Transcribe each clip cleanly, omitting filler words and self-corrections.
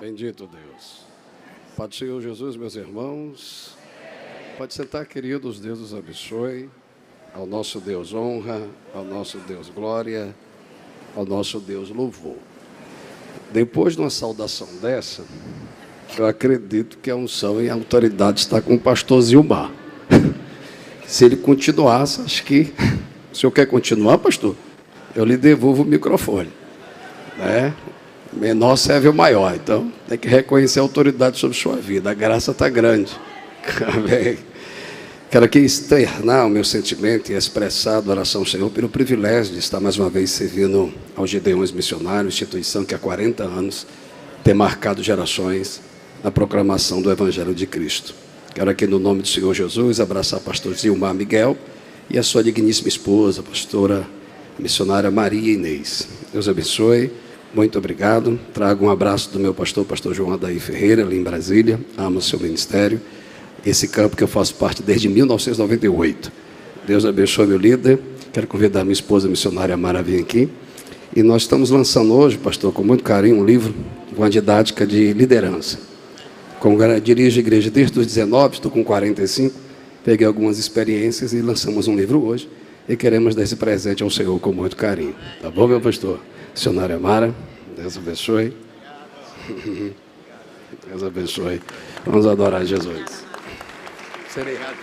Bendito Deus. Pai do Senhor Jesus, meus irmãos. Pode sentar, queridos. Deus os abençoe. Ao nosso Deus honra, ao nosso Deus glória, ao nosso Deus louvor. Depois de uma saudação dessa, eu acredito que a unção e a autoridade está com o pastor Zilmar. Se ele continuasse, acho que... O senhor quer continuar, pastor? Eu lhe devolvo o microfone, né? Menor serve o maior, então tem que reconhecer a autoridade sobre sua vida. A graça está grande. Amém. Quero aqui externar o meu sentimento e expressar a adoração ao Senhor pelo privilégio de estar mais uma vez servindo aos Gideões Missionários, instituição que há 40 anos tem marcado gerações na proclamação do Evangelho de Cristo. Quero aqui, no nome do Senhor Jesus, abraçar o pastor Zilmar Miguel e a sua digníssima esposa, a pastora missionária Maria Inês. Deus abençoe, muito obrigado. Trago um abraço do meu pastor João Adair Ferreira, ali em Brasília. Amo o seu ministério, esse campo que eu faço parte desde 1998. Deus abençoe meu líder. Quero convidar minha esposa missionária Mara a vir aqui. E nós estamos lançando hoje, pastor, com muito carinho, um livro, uma didática de liderança. Como eu dirijo a igreja desde os 19, estou com 45, peguei algumas experiências e lançamos um livro hoje. E queremos dar esse presente ao Senhor com muito carinho. Tá bom, meu pastor? Missionária Mara, Deus abençoe. Deus abençoe. Vamos adorar Jesus. Obrigado,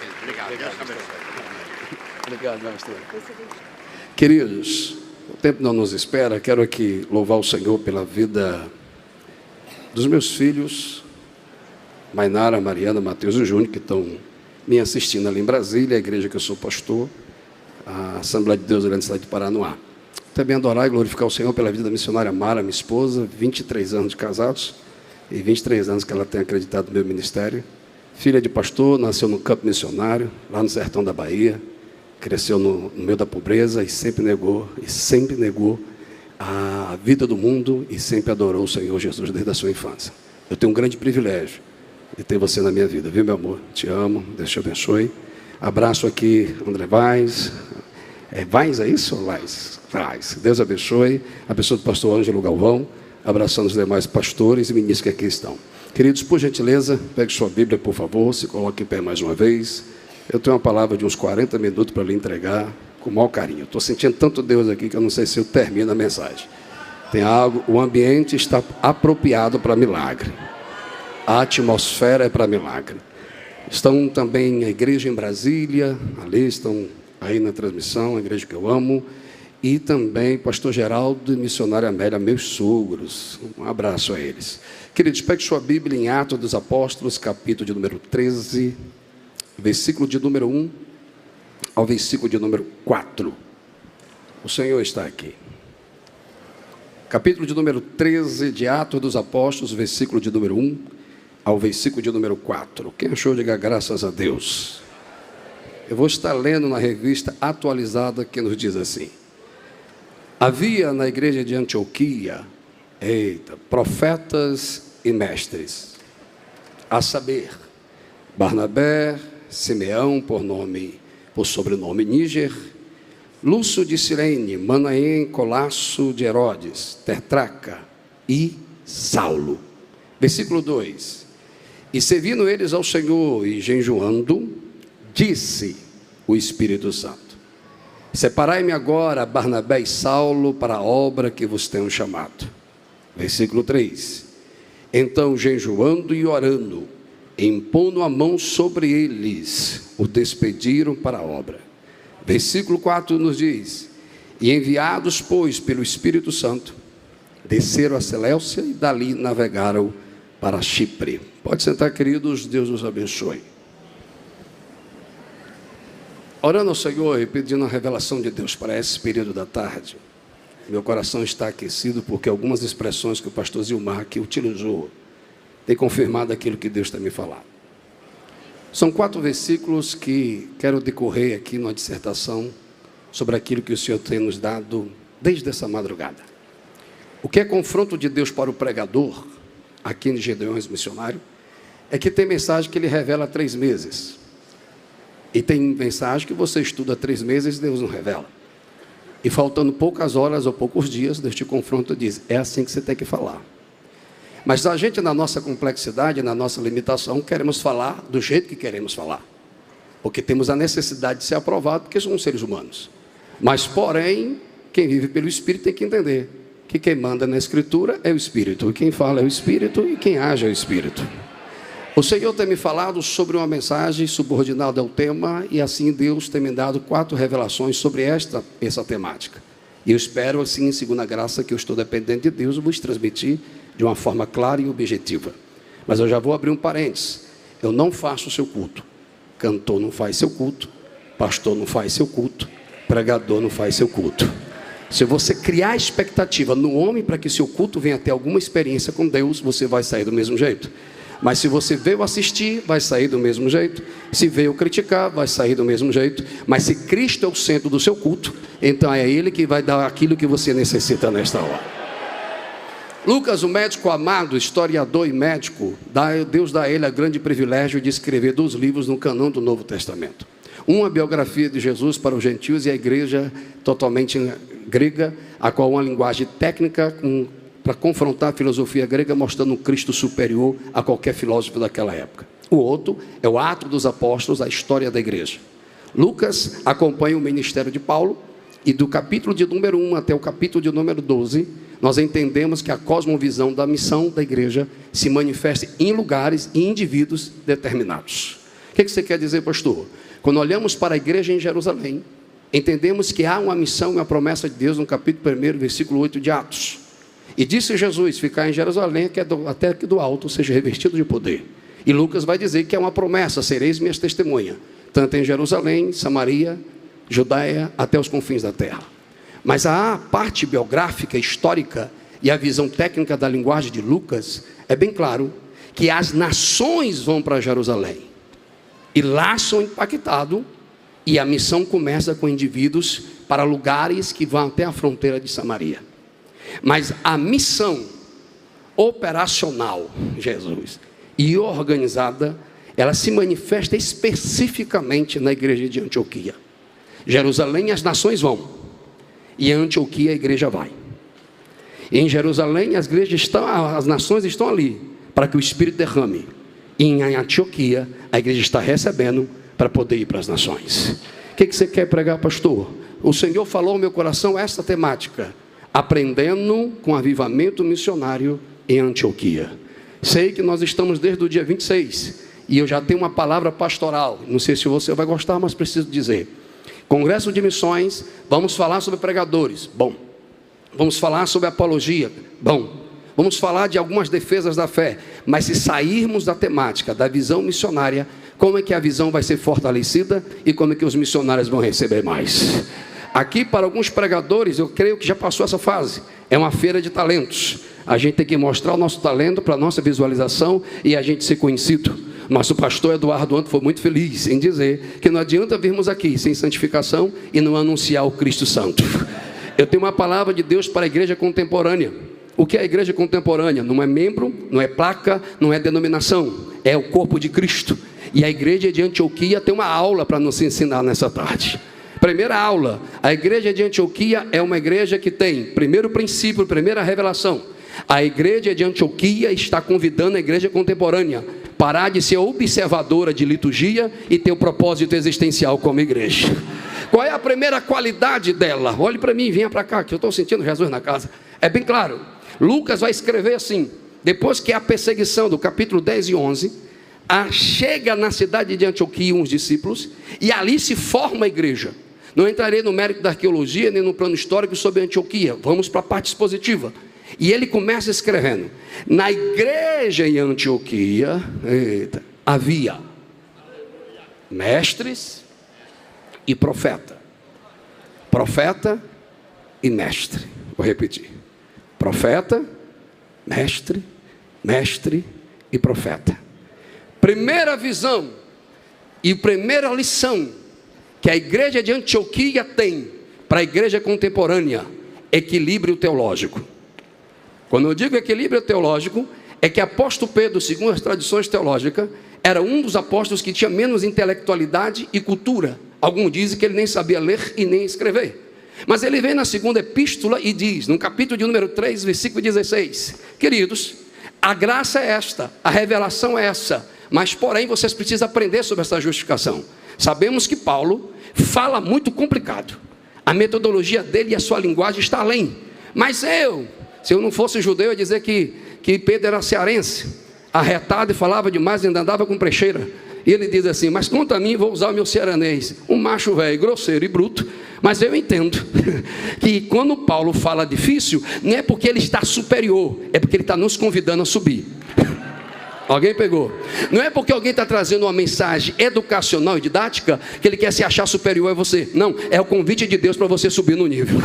pastor. Queridos, o tempo não nos espera. Quero aqui louvar o Senhor pela vida dos meus filhos, Mainara, Mariana, Mateus e Júnior, que estão me assistindo ali em Brasília, a igreja que eu sou pastor, a Assembleia de Deus ali na cidade de Paranoá. Também adorar e glorificar o Senhor pela vida da missionária Mara, minha esposa, 23 anos de casados e 23 anos que ela tem acreditado no meu ministério. Filha de pastor, nasceu no campo missionário, lá no sertão da Bahia, cresceu no meio da pobreza e sempre negou a vida do mundo e sempre adorou o Senhor Jesus desde a sua infância. Eu tenho um grande privilégio de ter você na minha vida, viu, meu amor? Te amo, Deus te abençoe. Abraço aqui, André Vaz. Vaz, é isso? Vaz. Deus abençoe. A pessoa do pastor Ângelo Galvão, abraçando os demais pastores e ministros que aqui estão. Queridos, por gentileza, pegue sua Bíblia, por favor, se coloque em pé mais uma vez. Eu tenho uma palavra de uns 40 minutos para lhe entregar, com o maior carinho. Estou sentindo tanto Deus aqui que eu não sei se eu termino a mensagem. Tem algo, o ambiente está apropriado para milagre. A atmosfera é para milagre. Estão também a igreja em Brasília, ali estão aí na transmissão, a igreja que eu amo, e também pastor Geraldo e missionária Amélia, meus sogros. Um abraço a eles. Queridos, pegue sua Bíblia em Atos dos Apóstolos, capítulo de número 13, versículo de número 1 ao versículo de número 4. O Senhor está aqui. Capítulo de número 13 de Atos dos Apóstolos, versículo de número 1 ao versículo de número 4. Quem achou, diga graças a Deus. Eu vou estar lendo na revista atualizada que nos diz assim: havia na igreja de Antioquia, profetas e mestres, a saber, Barnabé, Simeão, por sobrenome Níger, Lúcio de Cirene, Manaém, Colasso de Herodes, Tetraca e Saulo. Versículo 2: e servindo eles ao Senhor e jejuando, disse o Espírito Santo: separai-me agora Barnabé e Saulo para a obra que vos tenho chamado. Versículo 3: então jejuando e orando, impondo a mão sobre eles, o despediram para a obra. Versículo 4 nos diz: e enviados, pois, pelo Espírito Santo, desceram a Seleucia e dali navegaram para Chipre. Pode sentar, queridos, Deus os abençoe. Orando ao Senhor e pedindo a revelação de Deus para esse período da tarde, meu coração está aquecido porque algumas expressões que o pastor Zilmar aqui utilizou têm confirmado aquilo que Deus tem me falado. São 4 versículos que quero decorrer aqui numa dissertação sobre aquilo que o Senhor tem nos dado desde essa madrugada. O que é confronto de Deus para o pregador, aqui em Gideões Missionário, é que tem mensagem que ele revela há 3 meses. E tem mensagem que você estuda há 3 meses e Deus não revela. E faltando poucas horas ou poucos dias, Deus te confronta e diz: é assim que você tem que falar. Mas a gente, na nossa complexidade, na nossa limitação, queremos falar do jeito que queremos falar. Porque temos a necessidade de ser aprovado, porque somos seres humanos. Mas, porém, quem vive pelo Espírito tem que entender que quem manda na Escritura é o Espírito. E quem fala é o Espírito e quem age é o Espírito. O Senhor tem me falado sobre uma mensagem subordinada ao tema, e assim Deus tem me dado 4 revelações sobre essa temática. E eu espero, assim, segundo a graça que eu estou dependendo de Deus, vos transmitir de uma forma clara e objetiva. Mas eu já vou abrir um parênteses. Eu não faço o seu culto. Cantor não faz seu culto. Pastor não faz seu culto. Pregador não faz seu culto. Se você criar expectativa no homem para que seu culto venha ter alguma experiência com Deus, você vai sair do mesmo jeito. Mas se você veio assistir, vai sair do mesmo jeito. Se veio criticar, vai sair do mesmo jeito. Mas se Cristo é o centro do seu culto, então é Ele que vai dar aquilo que você necessita nesta hora. Lucas, o médico amado, historiador e médico, Deus dá a ele o grande privilégio de escrever 2 livros no canão do Novo Testamento. Uma biografia de Jesus para os gentios e a igreja totalmente grega, a qual uma linguagem técnica para confrontar a filosofia grega, mostrando um Cristo superior a qualquer filósofo daquela época. O outro é o Atos dos Apóstolos, a história da igreja. Lucas acompanha o ministério de Paulo, e do capítulo de número 1 até o capítulo de número 12, nós entendemos que a cosmovisão da missão da igreja se manifesta em lugares e indivíduos determinados. O que você quer dizer, pastor? Quando olhamos para a igreja em Jerusalém, entendemos que há uma missão e uma promessa de Deus no capítulo 1, versículo 8 de Atos. E disse Jesus: ficar em Jerusalém até que do alto seja revestido de poder. E Lucas vai dizer que é uma promessa: sereis minhas testemunhas, tanto em Jerusalém, Samaria, Judeia, até os confins da terra. Mas a parte biográfica, histórica e a visão técnica da linguagem de Lucas é bem claro que as nações vão para Jerusalém e lá são impactados, e a missão começa com indivíduos para lugares que vão até a fronteira de Samaria. Mas a missão operacional, Jesus, e organizada, ela se manifesta especificamente na igreja de Antioquia. Jerusalém as nações vão, e em Antioquia a igreja vai. E em Jerusalém as nações estão ali para que o Espírito derrame. E em Antioquia a igreja está recebendo para poder ir para as nações. O que você quer pregar, pastor? O Senhor falou ao meu coração essa temática: aprendendo com avivamento missionário em Antioquia. Sei que nós estamos desde o dia 26, e eu já tenho uma palavra pastoral. Não sei se você vai gostar, mas preciso dizer. Congresso de Missões, vamos falar sobre pregadores. Bom. Vamos falar sobre apologia. Bom. Vamos falar de algumas defesas da fé. Mas se sairmos da temática da visão missionária, como é que a visão vai ser fortalecida e como é que os missionários vão receber mais? Aqui, para alguns pregadores, eu creio que já passou essa fase. É uma feira de talentos. A gente tem que mostrar o nosso talento para a nossa visualização e a gente ser conhecido. Nosso pastor Eduardo ontem foi muito feliz em dizer que não adianta virmos aqui sem santificação e não anunciar o Cristo Santo. Eu tenho uma palavra de Deus para a igreja contemporânea. O que é a igreja contemporânea? Não é membro, não é placa, não é denominação. É o corpo de Cristo. E a igreja de Antioquia tem uma aula para nos ensinar nessa tarde. Primeira aula: a igreja de Antioquia é uma igreja que tem primeiro princípio, primeira revelação. A igreja de Antioquia está convidando a igreja contemporânea parar de ser observadora de liturgia e ter o propósito existencial como igreja. Qual é a primeira qualidade dela? Olhe para mim, venha para cá, que eu estou sentindo Jesus na casa. É bem claro. Lucas vai escrever assim: depois que a perseguição do capítulo 10 e 11, chega na cidade de Antioquia uns discípulos, e ali se forma a igreja. Não entrarei no mérito da arqueologia, nem no plano histórico sobre Antioquia. Vamos para a parte expositiva. E ele começa escrevendo: na igreja em Antioquia, havia mestres e profeta. Profeta e mestre. Vou repetir: profeta, mestre, mestre e profeta. Primeira visão e primeira lição que a igreja de Antioquia tem para a igreja contemporânea: equilíbrio teológico. Quando eu digo equilíbrio teológico, é que apóstolo Pedro, segundo as tradições teológicas, era um dos apóstolos que tinha menos intelectualidade e cultura. Alguns dizem que ele nem sabia ler e nem escrever. Mas ele vem na segunda epístola e diz, no capítulo de número 3, versículo 16: queridos, A graça é esta, a revelação é essa, mas porém vocês precisam aprender sobre essa justificação. Sabemos que Paulo fala muito complicado, a metodologia dele e a sua linguagem está além. Mas se eu não fosse judeu, eu ia dizer que Pedro era cearense, arretado e falava demais e ainda andava com precheira. E ele diz assim: mas quanto a mim, vou usar o meu cearenês, um macho velho, grosseiro e bruto. Mas eu entendo que quando Paulo fala difícil, não é porque ele está superior, é porque ele está nos convidando a subir. Alguém pegou? Não é porque alguém está trazendo uma mensagem educacional e didática que ele quer se achar superior a você. Não, é o convite de Deus para você subir no nível.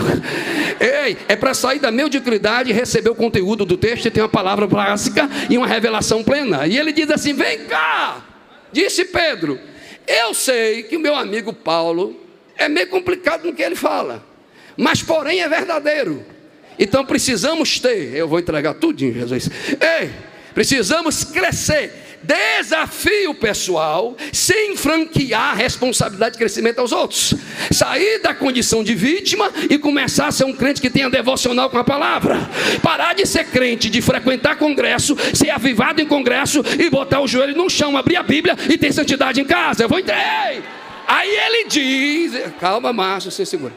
Ei, é para sair da mediocridade e receber o conteúdo do texto e ter uma palavra básica e uma revelação plena. E ele diz assim: vem cá, disse Pedro, eu sei que o meu amigo Paulo é meio complicado no que ele fala, mas porém é verdadeiro. Então precisamos ter, eu vou entregar tudinho, Jesus. Ei, precisamos crescer, desafio pessoal, sem franquear a responsabilidade de crescimento aos outros. Sair da condição de vítima e começar a ser um crente que tenha devocional com a palavra. Parar de ser crente, de frequentar congresso, ser avivado em congresso e botar o joelho no chão, abrir a Bíblia e ter santidade em casa. Eu vou entrar. Aí ele diz, calma Márcio, você segura.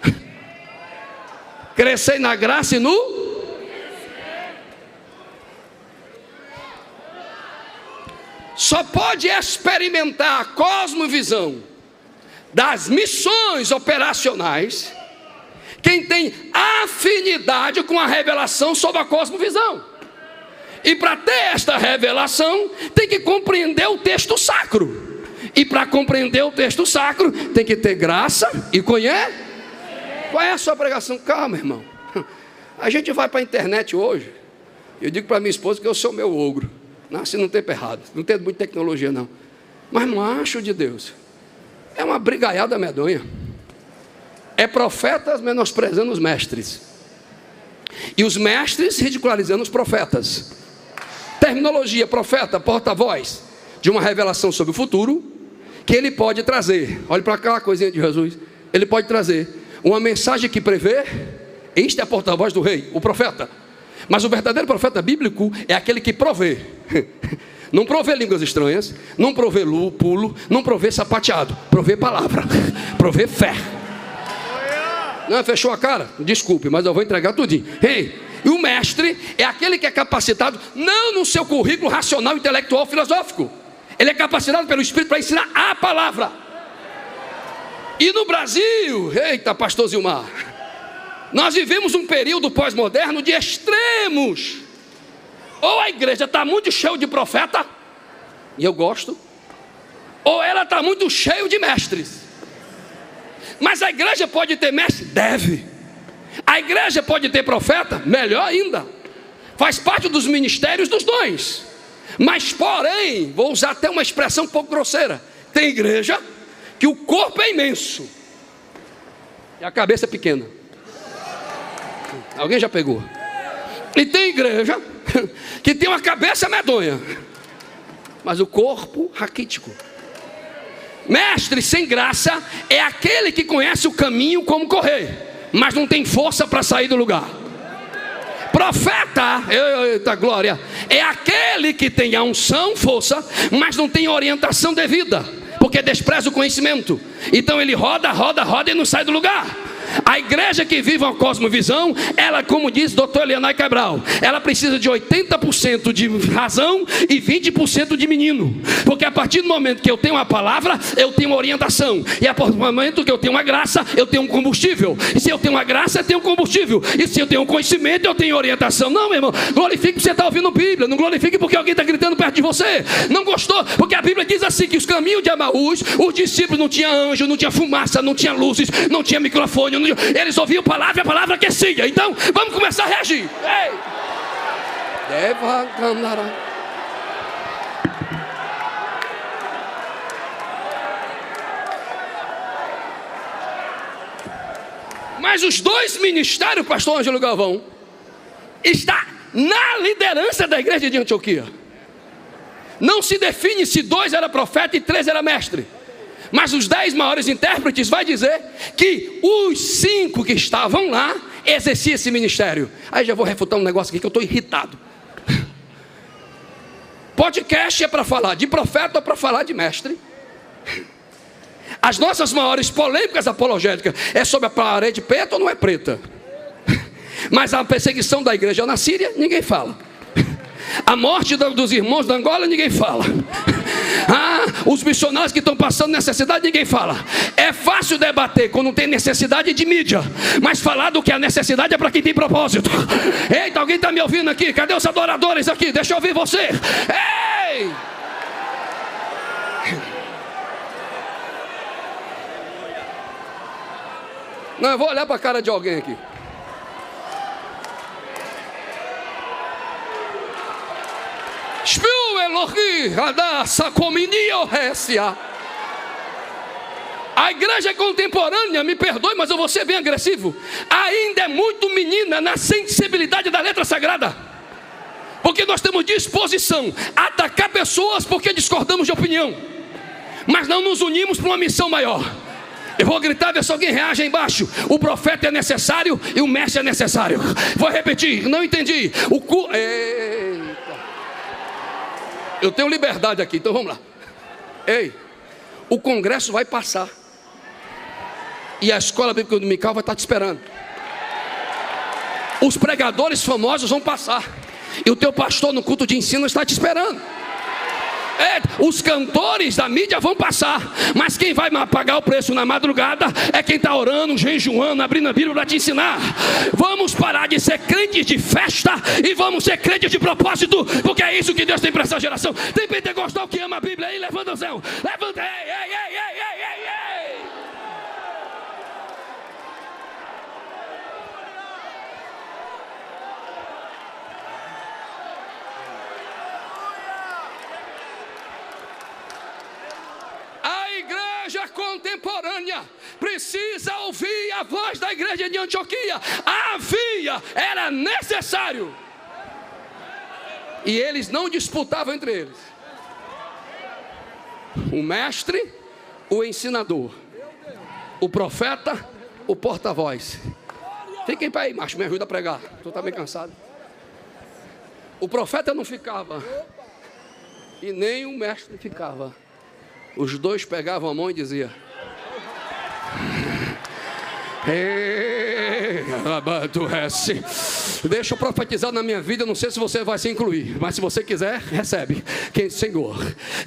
Crescer na graça e no... Só pode experimentar a cosmovisão das missões operacionais quem tem afinidade com a revelação sobre a cosmovisão. E para ter esta revelação, tem que compreender o texto sacro. E para compreender o texto sacro, tem que ter graça e conhecer. Qual é a sua pregação? Calma, irmão. A gente vai para a internet hoje. Eu digo para minha esposa que eu sou meu ogro. Nasce num tempo errado, não tem muita tecnologia não, mas não acho de Deus, é uma brigaiada medonha, é profetas menosprezando os mestres, e os mestres ridicularizando os profetas. Terminologia: profeta, porta-voz de uma revelação sobre o futuro, que ele pode trazer, olhe para aquela coisinha de Jesus, ele pode trazer uma mensagem que prevê. Este é a porta-voz do rei, o profeta. Mas o verdadeiro profeta bíblico é aquele que provê. Não provê línguas estranhas, não provê pulo, não provê sapateado, provê palavra, provê fé. Não, fechou a cara? Desculpe, mas eu vou entregar tudinho. Ei, e o mestre é aquele que é capacitado, não no seu currículo racional, intelectual, filosófico. Ele é capacitado pelo Espírito para ensinar a palavra. E no Brasil, eita, pastor Zilmar, nós vivemos um período pós-moderno de extremos. Ou a igreja está muito cheia de profeta, e eu gosto, ou ela está muito cheia de mestres. Mas a igreja pode ter mestre? Deve. A igreja pode ter profeta? Melhor ainda. Faz parte dos ministérios dos dons. Mas porém, vou usar até uma expressão um pouco grosseira, tem igreja que o corpo é imenso e a cabeça é pequena. Alguém já pegou? E tem igreja que tem uma cabeça medonha, mas o corpo raquítico. Mestre sem graça é aquele que conhece o caminho como correr, mas não tem força para sair do lugar. Profeta, eita glória, é aquele que tem a unção, força, mas não tem orientação devida, porque despreza o conhecimento. Então ele roda e não sai do lugar. A igreja que vive uma cosmovisão, ela, como diz Dr. Elianai Cabral, ela precisa de 80% de razão e 20% de menino. Porque a partir do momento que eu tenho uma palavra, eu tenho uma orientação. E a partir do momento que eu tenho uma graça, eu tenho um combustível. E se eu tenho uma graça, eu tenho um combustível. E se eu tenho um conhecimento, eu tenho orientação. Não, meu irmão, glorifique porque você está ouvindo Bíblia. Não glorifique porque alguém está gritando perto de você. Não gostou? Porque a Bíblia diz assim, que os caminhos de Emaús, os discípulos não tinham anjo, não tinha fumaça, não tinha luzes, não tinha microfone, eles ouviam palavra e a palavra aquecia. Então vamos começar a reagir. Ei! Mas os dois ministérios, pastor Ângelo Galvão, está na liderança da igreja de Antioquia. Não se define se 2 era profeta e 3 era mestre. Mas os 10 maiores intérpretes vai dizer que os 5 que estavam lá exerciam esse ministério. Aí já vou refutar um negócio aqui que eu estou irritado. podcast é para falar de profeta ou para falar de mestre. As nossas maiores polêmicas apologéticas é sobre a parede preta ou não é preta. Mas a perseguição da igreja na Síria, ninguém fala. A morte dos irmãos da Angola, ninguém fala. Os missionários que estão passando necessidade, ninguém fala. É fácil debater quando não tem necessidade de mídia, mas falar do que a necessidade é para quem tem propósito. Eita, alguém está me ouvindo aqui? Cadê os adoradores aqui? Deixa eu ouvir você. Ei! Não, eu vou olhar para a cara de alguém aqui. A igreja contemporânea, me perdoe, mas eu vou ser bem agressivo, ainda é muito menina na sensibilidade da letra sagrada. Porque nós temos disposição a atacar pessoas porque discordamos de opinião, mas não nos unimos para uma missão maior. Eu vou gritar, ver se alguém reage aí embaixo. O profeta é necessário e o mestre é necessário. Vou repetir, não entendi. Eita. Eu tenho liberdade aqui, então vamos lá. Ei, o congresso vai passar e a escola bíblica dominical vai estar te esperando. Os pregadores famosos vão passar e o teu pastor no culto de ensino está te esperando. Os cantores da mídia vão passar, mas quem vai pagar o preço na madrugada é quem está orando, jejuando, abrindo a Bíblia para te ensinar. Vamos parar de ser crentes de festa e vamos ser crentes de propósito, porque é isso que Deus tem para essa geração. Tem pentecostal que ama a Bíblia aí, levanta o céu, levanta, ei. A igreja contemporânea precisa ouvir a voz da igreja de Antioquia. Era necessário. E eles não disputavam entre eles. O mestre, o ensinador, o profeta, o porta-voz. Fiquem para aí, macho, me ajuda a pregar. Tu está bem cansado. O profeta não ficava e nem o mestre ficava. Os dois pegavam a mão e diziam: deixa eu profetizar na minha vida. Não sei se você vai se incluir, mas se você quiser, recebe. Senhor,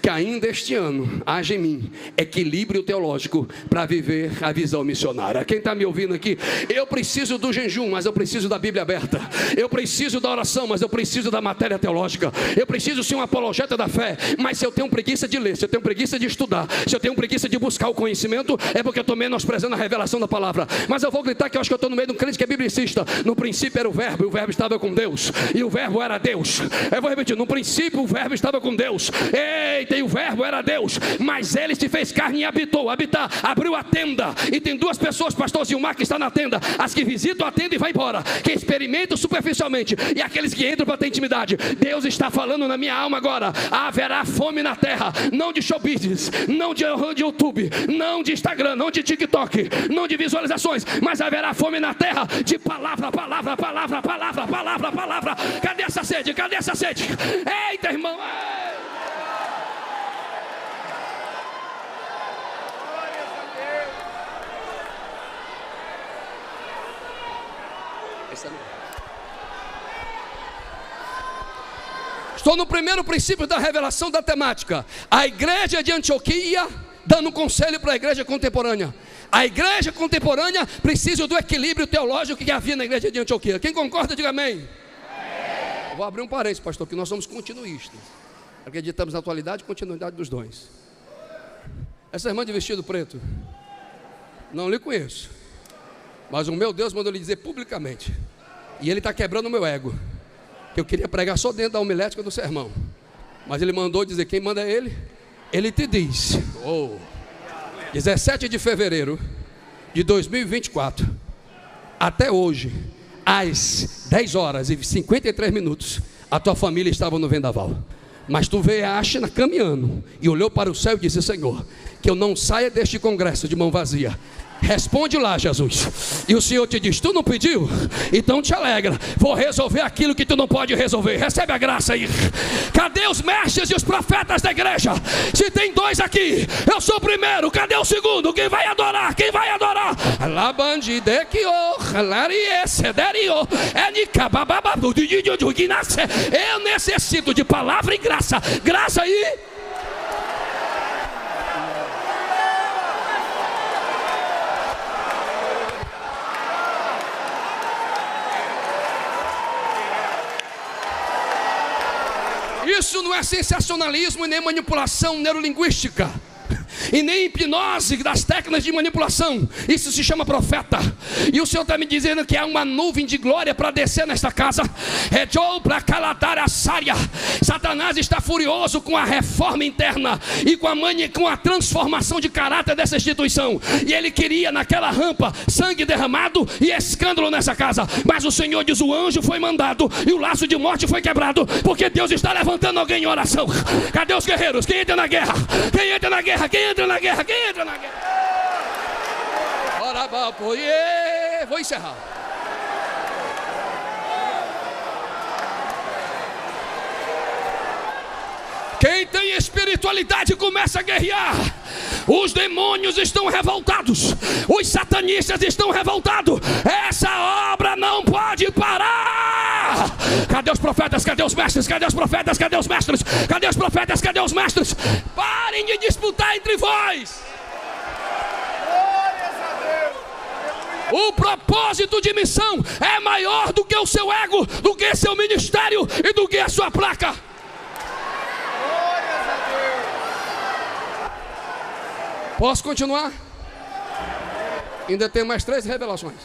que ainda este ano haja em mim equilíbrio teológico para viver a visão missionária. Quem está me ouvindo aqui? Eu preciso do jejum, mas eu preciso da Bíblia aberta. Eu preciso da oração, mas eu preciso da matéria teológica. Eu preciso ser um apologeta da fé, mas se eu tenho preguiça de ler, se eu tenho preguiça de estudar, se eu tenho preguiça de buscar o conhecimento, é porque eu estou menosprezando a revelação da palavra. Mas eu vou gritar que eu acho que eu estou no meio de um crente que é biblicista. No princípio era o verbo, e o verbo estava com Deus, e o verbo era Deus. Eu vou repetir, no princípio o verbo estava com Deus. Eita, e o verbo era Deus, mas ele se fez carne e abriu a tenda. E tem duas pessoas, pastor Zilmar, que está na tenda: as que visitam a tenda e vai embora, que experimentam superficialmente, e aqueles que entram para ter intimidade. Deus está falando na minha alma agora: haverá fome na terra, não de show business, não de YouTube, não de Instagram, não de TikTok, não de visualizações, mas haverá fome na terra de palavra. Cadê essa sede? Cadê essa sede? Eita, irmão! Estou no primeiro princípio da revelação da temática. A igreja de Antioquia dando conselho para a igreja contemporânea. A igreja contemporânea precisa do equilíbrio teológico que havia na igreja de Antioquia. Quem concorda, diga amém. Amém. Vou abrir um parênteses, pastor, que nós somos continuistas. Acreditamos na atualidade e continuidade dos dons. Essa irmã de vestido preto, não lhe conheço, mas o meu Deus mandou lhe dizer publicamente, e ele está quebrando o meu ego, que eu queria pregar só dentro da homilética do sermão, mas ele mandou dizer: quem manda é ele? Ele te diz: 17 de fevereiro de 2024, até hoje, às 10 horas e 53 minutos, a tua família estava no vendaval. Mas tu veio a Ashna caminhando e olhou para o céu e disse: Senhor, que eu não saia deste congresso de mão vazia. Responde lá, Jesus. E o Senhor te diz: tu não pediu? Então te alegra, vou resolver aquilo que tu não pode resolver. Recebe a graça aí. Cadê os mestres e os profetas da igreja? Se tem 2 aqui, eu sou o primeiro. Cadê o segundo? Quem vai adorar? Quem vai adorar? Eu necessito de palavra e graça. Graça aí. Isso não é sensacionalismo e nem manipulação neurolinguística, e nem hipnose das técnicas de manipulação. Isso se chama profeta. E o Senhor está me dizendo que há uma nuvem de glória para descer nesta casa. Satanás está furioso com a reforma interna e com a transformação de caráter dessa instituição. E ele queria naquela rampa sangue derramado e escândalo nessa casa. Mas o Senhor diz: o anjo foi mandado e o laço de morte foi quebrado, porque Deus está levantando alguém em oração. Cadê os guerreiros? Quem entra na guerra? Quem entra na guerra? Quem entra na guerra? Quem entra na guerra? Vou encerrar. Quem tem espiritualidade começa a guerrear. Os demônios estão revoltados, os satanistas estão revoltados. Essa obra não pode parar. Cadê os profetas? Cadê os mestres? Cadê os profetas? Cadê os mestres? Cadê os profetas? Cadê os mestres? Parem de disputar entre vós. O propósito de missão é maior do que o seu ego, do que seu ministério e do que a sua placa. Posso continuar? Ainda tem mais 3 revelações.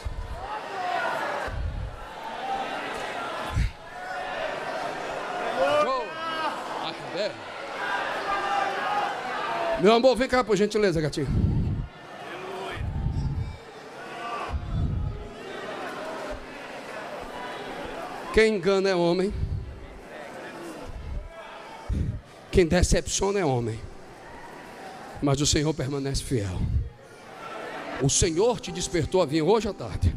Meu amor, vem cá por gentileza, gatinho. Quem engana é homem. Quem decepciona é homem. Mas o Senhor permanece fiel. O Senhor te despertou a vir hoje à tarde,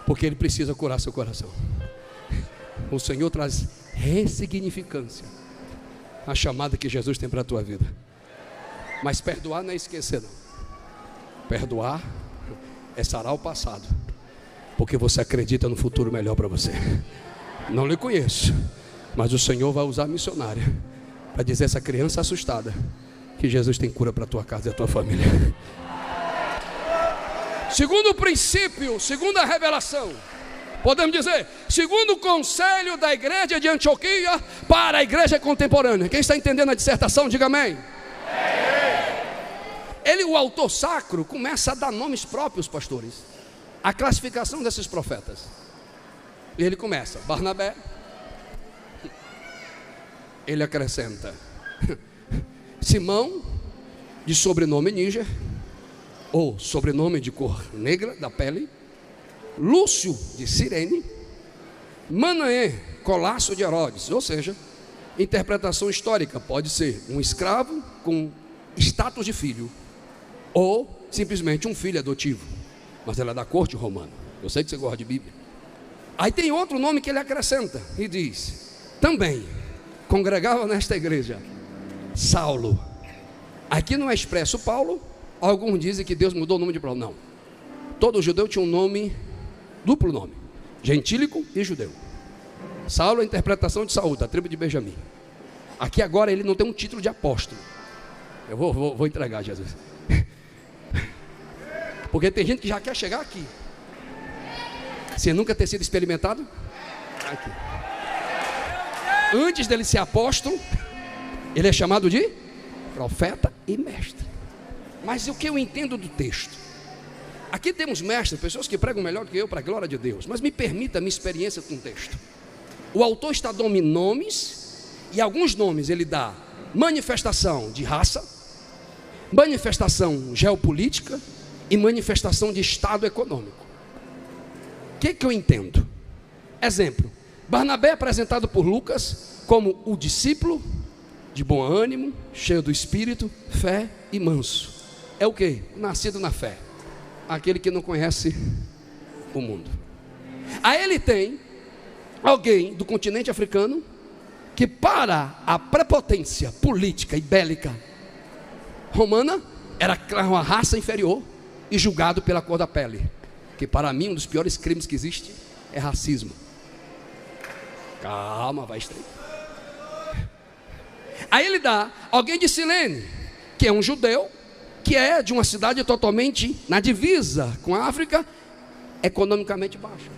porque Ele precisa curar seu coração. O Senhor traz ressignificância à chamada que Jesus tem para a tua vida. Mas perdoar não é esquecer, não. Perdoar é sarar o passado, porque você acredita no futuro melhor para você. Não lhe conheço, mas o Senhor vai usar a missionária para dizer a essa criança assustada que Jesus tem cura para a tua casa e a tua família. Segundo princípio, segunda revelação, podemos dizer, segundo conselho da igreja de Antioquia para a igreja contemporânea. Quem está entendendo a dissertação, diga amém. O autor sacro começa a dar nomes próprios, pastores, a classificação desses profetas. E ele começa: Barnabé. Ele acrescenta Simão, de sobrenome Níger, ou sobrenome de cor negra da pele. Lúcio, de Cirene. Manaém, colasso de Herodes. Ou seja, interpretação histórica, pode ser um escravo com status de filho, ou simplesmente um filho adotivo, mas ela é da corte romana. Eu sei que você gosta de Bíblia. Aí tem outro nome que ele acrescenta e diz: também congregava nesta igreja Saulo. Aqui não é expresso Paulo. Alguns dizem que Deus mudou o nome de Paulo. Não, todo judeu tinha um nome, duplo nome, gentílico e judeu. Saulo é a interpretação de Saúl, da tribo de Benjamim. Aqui agora ele não tem um título de apóstolo. Eu vou entregar, Jesus, porque tem gente que já quer chegar aqui sem nunca ter sido experimentado aqui. Antes dele ser apóstolo, ele é chamado de profeta e mestre. Mas o que eu entendo do texto? Aqui temos mestres, pessoas que pregam melhor do que eu para a glória de Deus. Mas me permita a minha experiência com o texto. O autor está dando nomes, e alguns nomes ele dá manifestação de raça, manifestação geopolítica e manifestação de estado econômico. O que eu entendo? Exemplo: Barnabé é apresentado por Lucas como o discípulo de bom ânimo, cheio do Espírito, fé e manso. É o que? Nascido na fé. aquele que não conhece o mundo. Aí ele tem alguém do continente africano que, para a prepotência política e bélica romana, era uma raça inferior e julgado pela cor da pele, que para mim um dos piores crimes que existe é racismo. Calma, vai estreito. Aí ele dá alguém de Cilene, que é um judeu, que é de uma cidade totalmente na divisa com a África, economicamente baixa.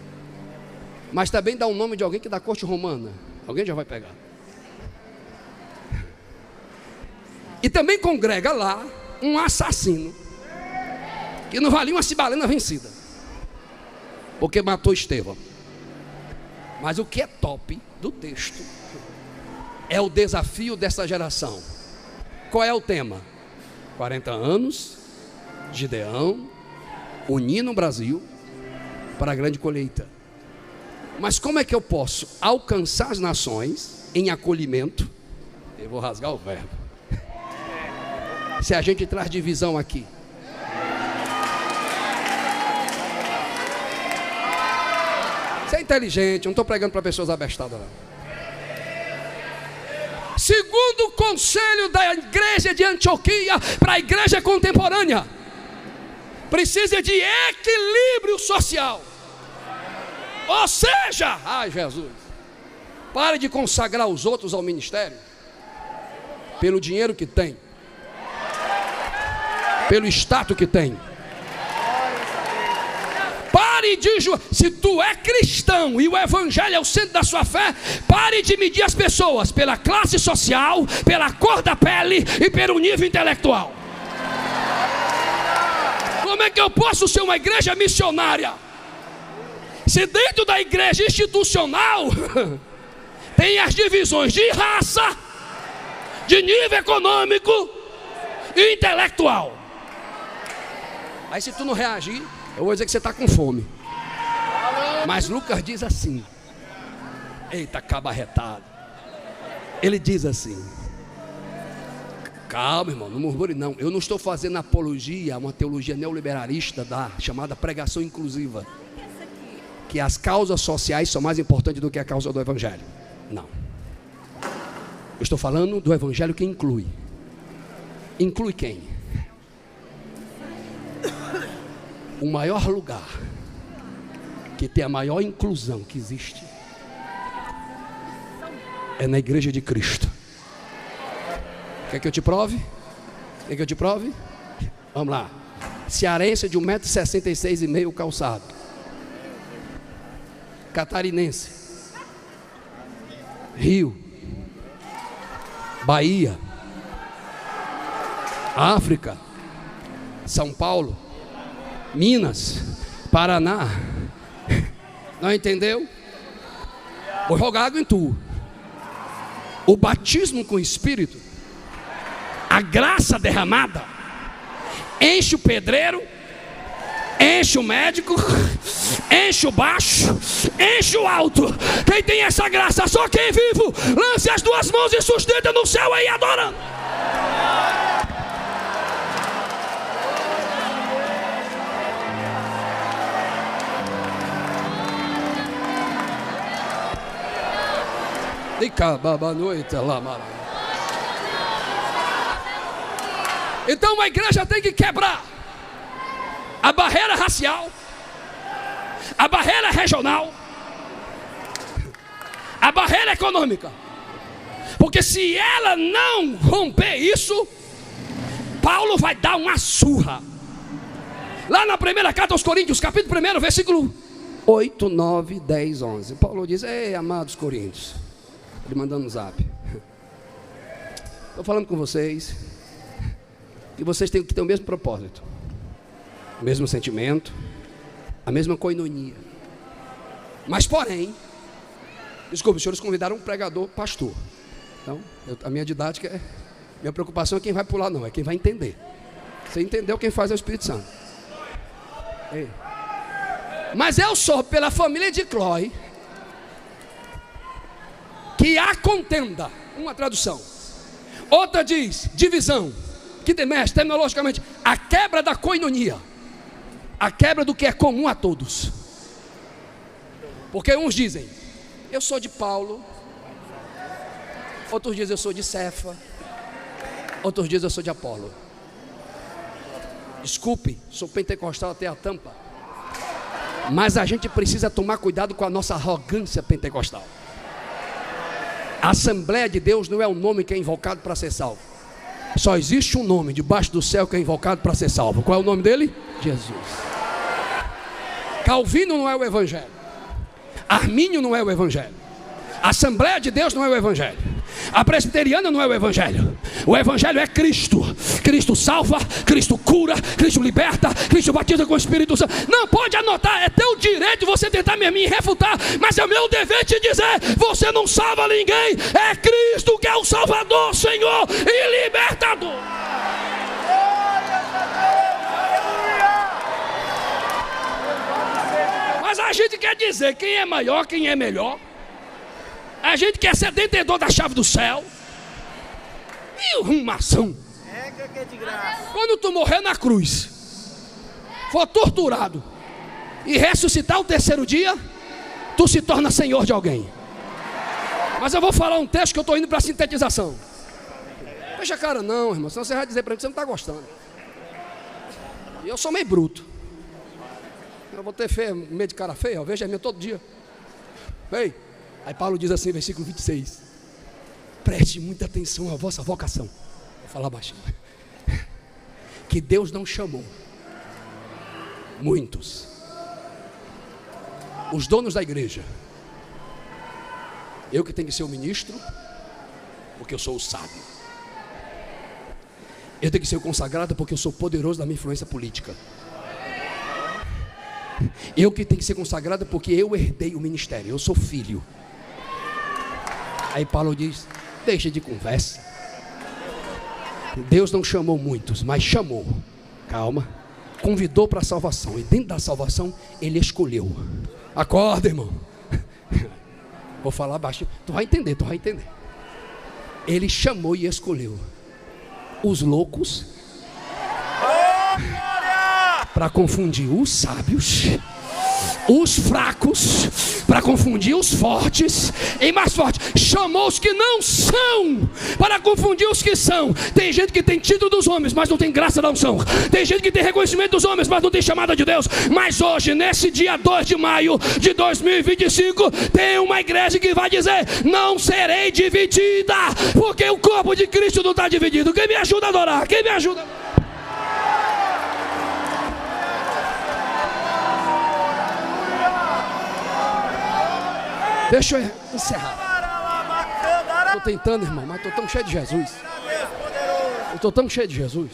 Mas também dá o nome de alguém que é da corte romana. Alguém já vai pegar. E também congrega lá um assassino, que não valia uma cibalena vencida, porque matou Estevão. Mas o que é top do texto é o desafio dessa geração. Qual é o tema? 40 anos, Gideão, unindo o Brasil para a grande colheita. Mas como é que eu posso alcançar as nações em acolhimento? Eu vou rasgar o verbo. Se a gente traz divisão aqui. Você é inteligente, eu não estou pregando para pessoas abestadas não. Segundo o conselho da igreja de Antioquia para a igreja contemporânea, precisa de equilíbrio social. Ou seja, ai Jesus, pare de consagrar os outros ao ministério pelo dinheiro que tem, pelo status que tem. Pare de se tu é cristão e o evangelho é o centro da sua fé, pare de medir as pessoas pela classe social, pela cor da pele e pelo nível intelectual. Como é que eu posso ser uma igreja missionária se dentro da igreja institucional tem as divisões de raça, de nível econômico e intelectual? Aí se tu não reagir, eu vou dizer que você está com fome. Mas Lucas diz assim, eita cabarretado, ele diz assim, calma irmão, não murmure não, eu não estou fazendo apologia a uma teologia neoliberalista da chamada pregação inclusiva, que as causas sociais são mais importantes do que a causa do evangelho. Não, eu estou falando do evangelho que inclui. Inclui quem? O maior lugar que tem a maior inclusão que existe é na igreja de Cristo. Quer que eu te prove? Quer que eu te prove? Vamos lá. Cearense de 1,66 m calçado, catarinense, Rio, Bahia, África, São Paulo, Minas, Paraná. Não entendeu? Vou jogar água em tu. O batismo com o Espírito, a graça derramada, enche o pedreiro, enche o médico, enche o baixo, enche o alto. Quem tem essa graça? Só quem é vivo. Lance as duas mãos e sustenta no céu aí adorando. Então a igreja tem que quebrar a barreira racial, a barreira regional, a barreira econômica, porque se ela não romper isso, Paulo vai dar uma surra. Lá na primeira carta aos Coríntios, capítulo 1, versículo 8, 9, 10, 11, Paulo diz: ei, amados coríntios, ele mandando um zap, estou falando com vocês que vocês têm que ter o mesmo propósito, o mesmo sentimento, a mesma koinonia. Mas porém, desculpe, os senhores convidaram um pregador pastor. Então, a minha didática é, minha preocupação é quem vai pular, não, é quem vai entender. Você entendeu, quem faz é o Espírito Santo. Ei. Mas eu sou pela família de Clói que há contenda, uma tradução. Outra diz divisão, que demestra terminologicamente a quebra da koinonia. a quebra do que é comum a todos. Porque uns dizem, eu sou de Paulo, outros dizem eu sou de Cefa, outros dizem eu sou de Apolo. Desculpe, sou pentecostal até a tampa, mas a gente precisa tomar cuidado com a nossa arrogância pentecostal. A Assembleia de Deus não é o nome que é invocado para ser salvo. Só existe um nome debaixo do céu que é invocado para ser salvo. Qual é o nome dele? Jesus. Calvino não é o Evangelho. Armínio não é o Evangelho. A Assembleia de Deus não é o Evangelho. A presbiteriana não é o Evangelho. O Evangelho é Cristo. Cristo salva, Cristo cura, Cristo liberta, Cristo batiza com o Espírito Santo. Não pode anotar, é teu direito você tentar me refutar, mas é o meu dever te dizer, você não salva ninguém, é Cristo que é o Salvador, Senhor e libertador. Mas a gente quer dizer quem é maior, quem é melhor. A gente quer ser detentor da chave do céu. E arrumação. Quando tu morrer na cruz, for torturado e ressuscitar o terceiro dia, tu se torna senhor de alguém. Mas eu vou falar um texto que eu estou indo para a sintetização. Fecha a cara não, irmão, senão você vai dizer para mim que você não está gostando. E eu sou meio bruto. Eu vou ter medo de cara feia, eu vejo a minha todo dia. Ei, aí Paulo diz assim, versículo 26. Preste muita atenção à vossa vocação. Vou falar baixinho. Que Deus não chamou muitos. Os donos da igreja. Eu que tenho que ser o ministro, porque eu sou o sábio. Eu tenho que ser o consagrado, porque eu sou poderoso na minha influência política. Eu que tenho que ser consagrado, porque eu herdei o ministério, eu sou filho. Aí Paulo diz, deixa de conversa. Deus não chamou muitos, mas chamou. Calma. Convidou para a salvação. E dentro da salvação, Ele escolheu. Acorda, irmão. Vou falar baixo. Tu vai entender, tu vai entender. Ele chamou e escolheu os loucos para confundir os sábios, os fracos para confundir os fortes, e mais forte, chamou os que não são para confundir os que são. Tem gente que tem título dos homens, mas não tem graça da unção. Tem gente que tem reconhecimento dos homens, mas não tem chamada de Deus. Mas hoje, nesse dia 2 de maio de 2025, tem uma igreja que vai dizer, não serei dividida, porque o corpo de Cristo não está dividido. Quem me ajuda a adorar? Quem me ajuda a adorar? Deixa eu encerrar. Estou tentando, irmão, mas estou tão cheio de Jesus. Eu estou tão cheio de Jesus.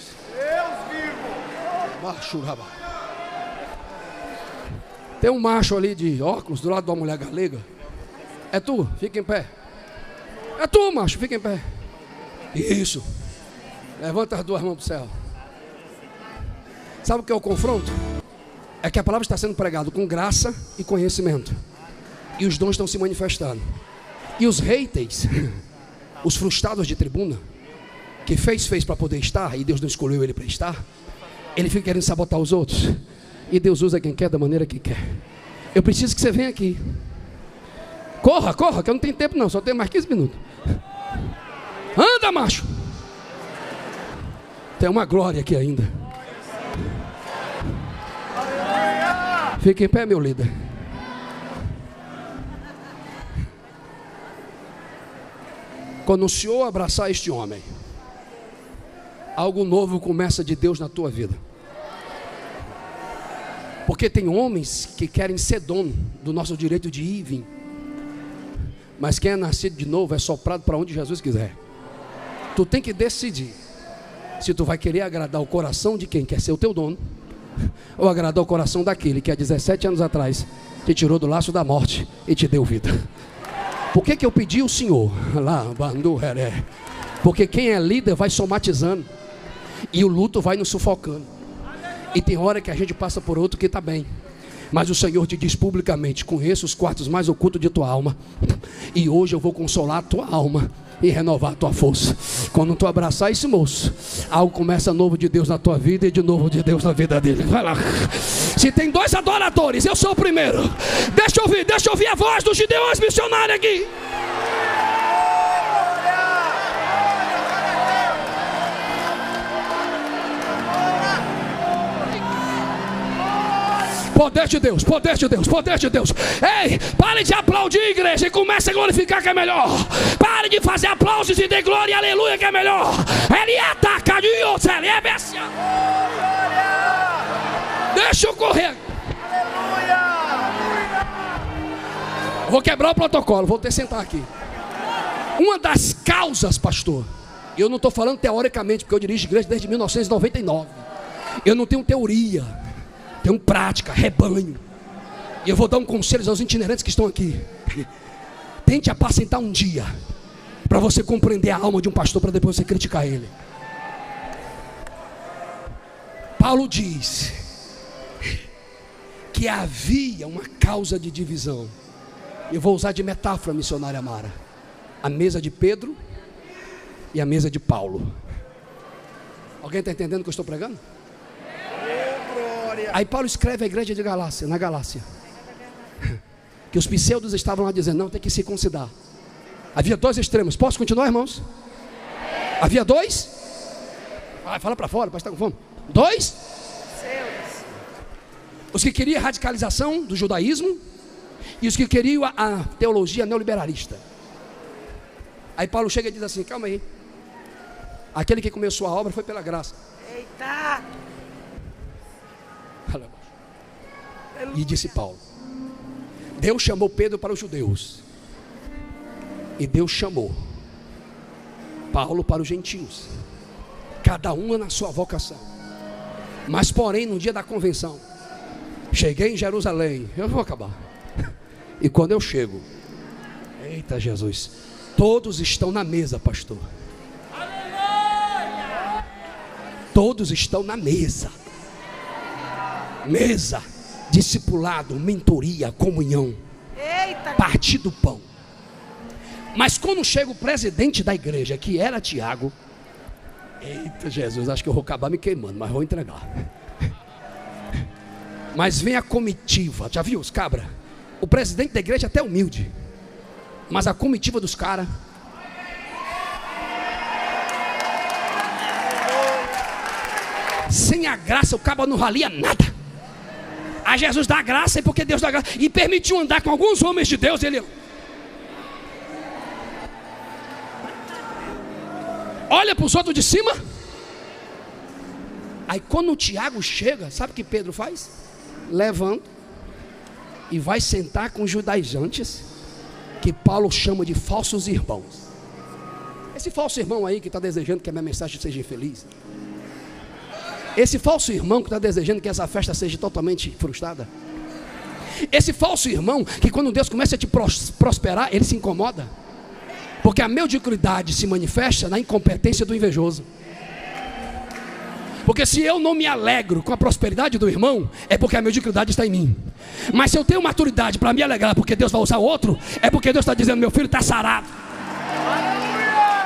Tem um macho ali de óculos do lado de uma mulher galega. É tu, fica em pé. É tu, macho, fica em pé. Isso. Levanta as duas mãos para o céu. Sabe o que é o confronto? É que a palavra está sendo pregada com graça e conhecimento. E os dons estão se manifestando. E os haters, os frustrados de tribuna, que fez para poder estar, e Deus não escolheu ele para estar, ele fica querendo sabotar os outros. E Deus usa quem quer da maneira que quer. Eu preciso que você venha aqui. Corra, corra, que eu não tenho tempo não, só tenho mais 15 minutos. Anda, macho. Tem uma glória aqui ainda. Fique em pé, meu líder. Quando o Senhor abraçar este homem, algo novo começa de Deus na tua vida. Porque tem homens que querem ser dono do nosso direito de ir e vir. Mas quem é nascido de novo é soprado para onde Jesus quiser. Tu tem que decidir se tu vai querer agradar o coração de quem quer ser o teu dono, ou agradar o coração daquele que há 17 anos atrás te tirou do laço da morte e te deu vida. Por que eu pedi o Senhor? Porque quem é líder vai somatizando, e o luto vai nos sufocando. E tem hora que a gente passa por outro que está bem, mas o Senhor te diz publicamente, conheço os quartos mais ocultos de tua alma, e hoje eu vou consolar a tua alma, e renovar a tua força. Quando tu abraçar isso, moço, algo começa novo de Deus na tua vida e de novo de Deus na vida dele. Vai lá. Se tem 2 adoradores, eu sou o primeiro. Deixa eu ouvir a voz dos Gideões missionários aqui. Poder de Deus, poder de Deus, poder de Deus. Ei, pare de aplaudir, igreja, e comece a glorificar, que é melhor. Pare de fazer aplausos e dê glória e aleluia, que é melhor. Ele ataca de Deus, ele é bestia. Deixa eu correr. Vou quebrar o protocolo, vou ter que sentar aqui. Uma das causas, pastor, eu não estou falando teoricamente, porque eu dirijo igreja desde 1999. Eu não tenho teoria, tenho prática, rebanho. E eu vou dar um conselho aos itinerantes que estão aqui. Tente apacentar um dia, para você compreender a alma de um pastor, para depois você criticar ele. Paulo diz que havia uma causa de divisão. Eu vou usar de metáfora, missionária Amara, a mesa de Pedro e a mesa de Paulo. Alguém está entendendo o que eu estou pregando? Aí Paulo escreve à igreja de Galácia, na Galácia, que os pseudos estavam lá dizendo: não, tem que circuncidar. Havia 2 extremos. Posso continuar, irmãos? Havia 2? Fala para fora, parece que está com fome. 2? Os que queriam a radicalização do judaísmo e os que queriam a teologia neoliberalista. Aí Paulo chega e diz assim: calma aí, aquele que começou a obra foi pela graça. Eita! E disse Paulo: Deus chamou Pedro para os judeus, e Deus chamou Paulo para os gentios, cada uma na sua vocação. Mas porém, no dia da convenção, cheguei em Jerusalém. Eu vou acabar. E quando eu chego, eita Jesus, todos estão na mesa, pastor. Todos estão na mesa. Mesa, discipulado, mentoria, comunhão. Eita. Partir do pão. Mas quando chega o presidente da igreja, que era Tiago, eita Jesus, acho que eu vou acabar me queimando, mas vou entregar. Mas vem a comitiva, já viu os cabra? O presidente da igreja é até humilde, mas a comitiva dos caras, sem a graça o cabra não valia nada. A Jesus dá graça, e porque Deus dá graça, e permitiu andar com alguns homens de Deus, ele olha para os outros de cima. Aí quando o Tiago chega, sabe o que Pedro faz? Levanta e vai sentar com os judaizantes, que Paulo chama de falsos irmãos. Esse falso irmão aí que está desejando que a minha mensagem seja infeliz, esse falso irmão que está desejando que essa festa seja totalmente frustrada, esse falso irmão que quando Deus começa a te prosperar, ele se incomoda, porque a mediocridade se manifesta na incompetência do invejoso. Porque se eu não me alegro com a prosperidade do irmão, é porque a mediocridade está em mim. Mas se eu tenho maturidade para me alegrar porque Deus vai usar outro, é porque Deus está dizendo: meu filho está sarado.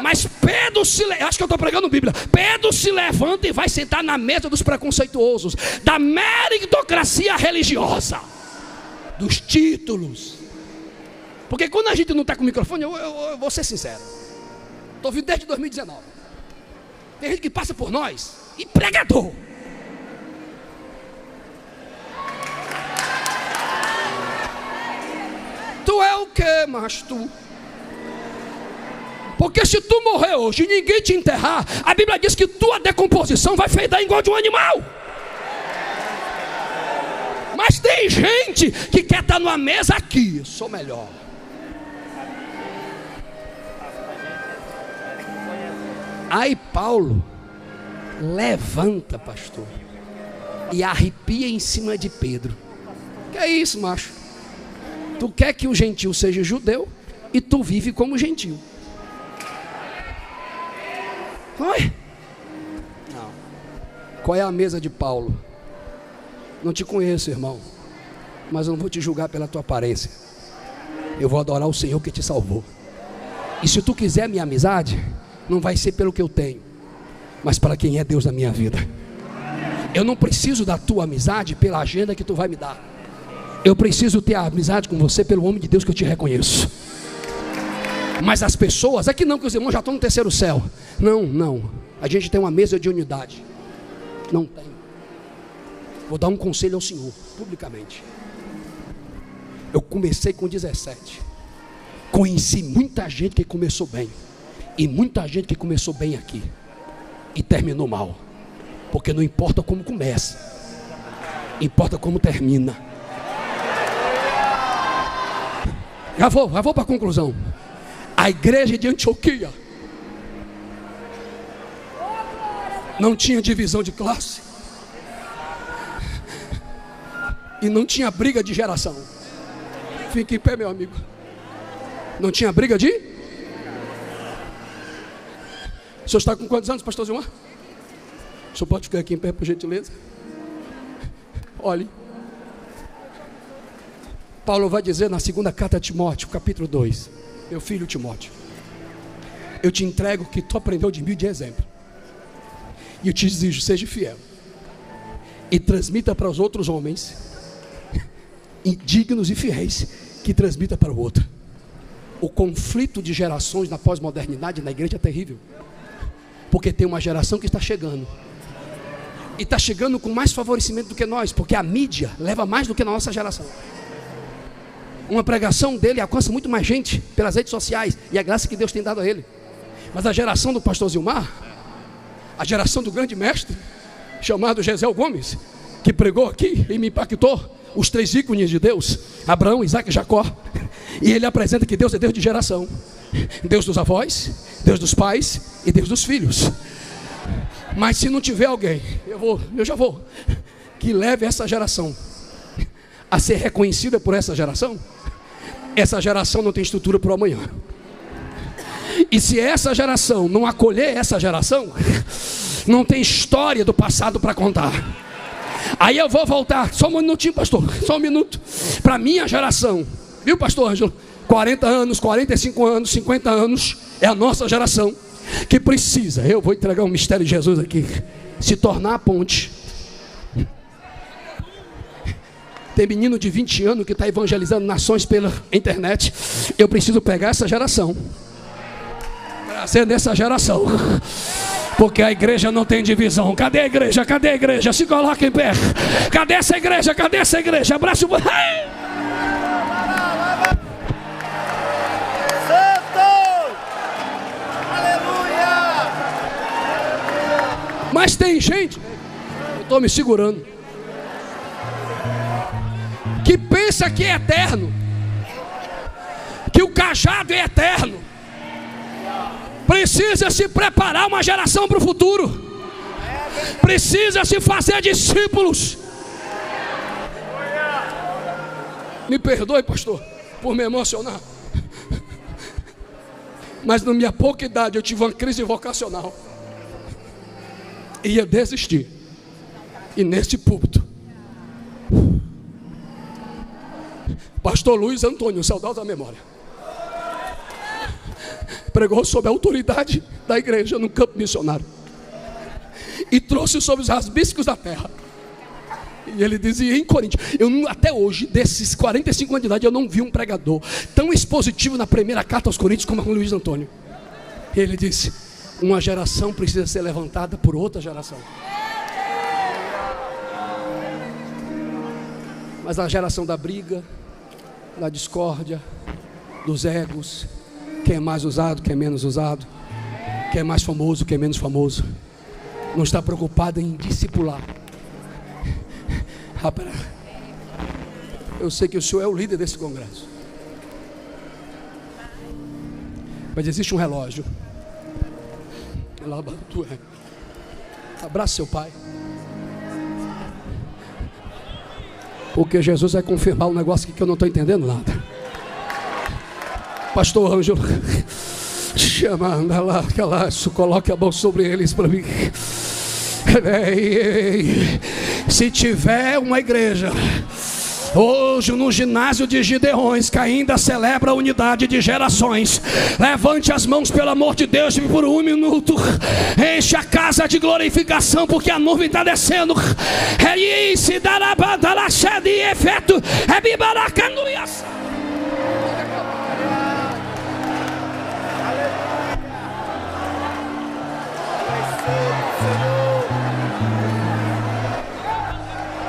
Mas Pedro acho que eu estou pregando Bíblia. Pedro se levanta e vai sentar na mesa dos preconceituosos, da meritocracia religiosa, dos títulos. Porque quando a gente não está com o microfone, eu vou ser sincero, estou ouvindo desde 2019. Tem gente que passa por nós e pregador. Tu é o que, mas tu? Porque se tu morrer hoje e ninguém te enterrar, a Bíblia diz que tua decomposição vai fedar igual de um animal. Mas tem gente que quer estar numa mesa aqui, eu sou melhor. Aí Paulo levanta, pastor, e arrepia em cima de Pedro. Que é isso, macho? Tu quer que o gentil seja judeu e tu vive como gentil. Oi? Não. Qual é a mesa de Paulo? Não te conheço, irmão, mas eu não vou te julgar pela tua aparência. Eu vou adorar o Senhor que te salvou. E se tu quiser minha amizade, não vai ser pelo que eu tenho, mas para quem é Deus na minha vida. Eu não preciso da tua amizade pela agenda que tu vai me dar. Eu preciso ter a amizade com você pelo homem de Deus que eu te reconheço. Mas as pessoas, aqui não, que os irmãos já estão no terceiro céu. Não. A gente tem uma mesa de unidade. Não tem. Vou dar um conselho ao senhor, publicamente. Eu comecei com 17. Conheci muita gente que começou bem. E muita gente que começou bem aqui e terminou mal. Porque não importa como começa, importa como termina. Já vou para a conclusão. A igreja de Antioquia não tinha divisão de classe e não tinha briga de geração. Fique em pé, meu amigo. Não tinha briga de... O senhor está com quantos anos, pastor Zilmar? O senhor pode ficar aqui em pé, por gentileza? Olhe, Paulo vai dizer na segunda carta a Timóteo, capítulo 2: meu filho Timóteo, eu te entrego o que tu aprendeu de mim de exemplo, e eu te exijo, seja fiel e transmita para os outros homens indignos e fiéis, que transmita para o outro. O conflito de gerações na pós-modernidade na igreja é terrível, porque tem uma geração que está chegando, e está chegando com mais favorecimento do que nós, porque a mídia leva mais do que na nossa geração. Uma pregação dele alcança muito mais gente pelas redes sociais, e a graça que Deus tem dado a ele. Mas a geração do pastor Zilmar, a geração do grande mestre chamado Gesiel Gomes, que pregou aqui e me impactou, os 3 ícones de Deus, Abraão, Isaac e Jacó, e ele apresenta que Deus é Deus de geração: Deus dos avós, Deus dos pais e Deus dos filhos. Mas se não tiver alguém, eu já vou, que leve essa geração a ser reconhecida por essa geração não tem estrutura para o amanhã. E se essa geração não acolher essa geração, não tem história do passado para contar. Aí eu vou voltar, só um minutinho, pastor, só um minuto, para a minha geração, viu, pastor Ângelo? 40 anos, 45 anos, 50 anos, é a nossa geração que precisa, eu vou entregar um mistério de Jesus aqui, se tornar a ponte. Tem menino de 20 anos que está evangelizando nações pela internet. Eu preciso pegar essa geração, trazer nessa geração, porque a igreja não tem divisão. Cadê a igreja? Cadê a igreja? Se coloca em pé. Cadê essa igreja? Cadê essa igreja? Abraço. Mas tem gente, eu estou me segurando, que pensa que é eterno, que o cajado é eterno. Precisa se preparar uma geração para o futuro, precisa se fazer discípulos. Me perdoe, pastor, por me emocionar, mas na minha pouca idade eu tive uma crise vocacional, ia desistir. E nesse púlpito, pastor Luiz Antônio, saudosa memória, pregou sobre a autoridade da igreja no campo missionário e trouxe sobre os rabiscos da terra. E ele dizia em Coríntios, até hoje, desses 45 anos de idade, eu não vi um pregador tão expositivo na primeira carta aos Coríntios como Luiz Antônio. E ele disse: uma geração precisa ser levantada por outra geração. Mas a geração da briga, da discórdia, dos egos, quem é mais usado, quem é menos usado, quem é mais famoso, quem é menos famoso, não está preocupado em discipular. Eu sei que o senhor é o líder desse congresso, mas existe um relógio. Abraça seu pai, porque Jesus vai confirmar um negócio que eu não estou entendendo nada. Pastor Ângelo, chama, anda lá, coloque a mão sobre eles para mim. Se tiver uma igreja Hoje no ginásio de Gideões, que ainda celebra a unidade de gerações, levante as mãos pelo amor de Deus por 1 minuto. Enche a casa de glorificação, porque a nuvem está descendo. Se dará a sede e efeito é bibaracanuias.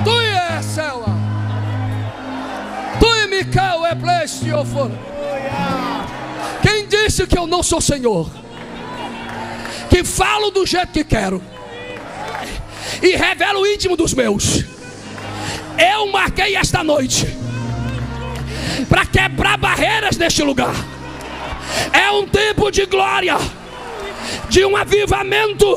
Tu é cela, tu e Micael é pleistiofor. Quem disse que eu não sou Senhor? Que falo do jeito que quero e revelo o íntimo dos meus. Eu marquei esta noite para quebrar barreiras neste lugar. É um tempo de glória, de um avivamento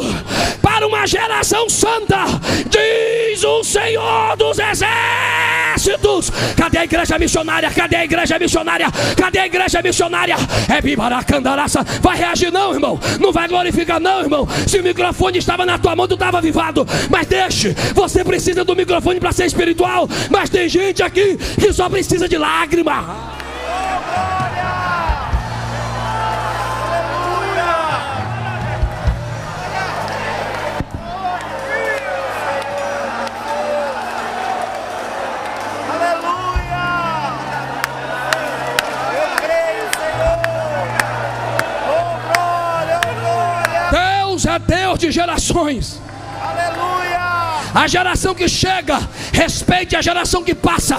para uma geração santa, diz o Senhor dos Exércitos. Cadê a igreja missionária? Cadê a igreja missionária? Cadê a igreja missionária? É bibaracandaраça. Vai reagir não, irmão? Não vai glorificar não, irmão? Se o microfone estava na tua mão, tu estava avivado. Mas deixe, você precisa do microfone para ser espiritual. Mas tem gente aqui que só precisa de lágrima. É Deus de gerações. Aleluia! A geração que chega respeite a geração que passa.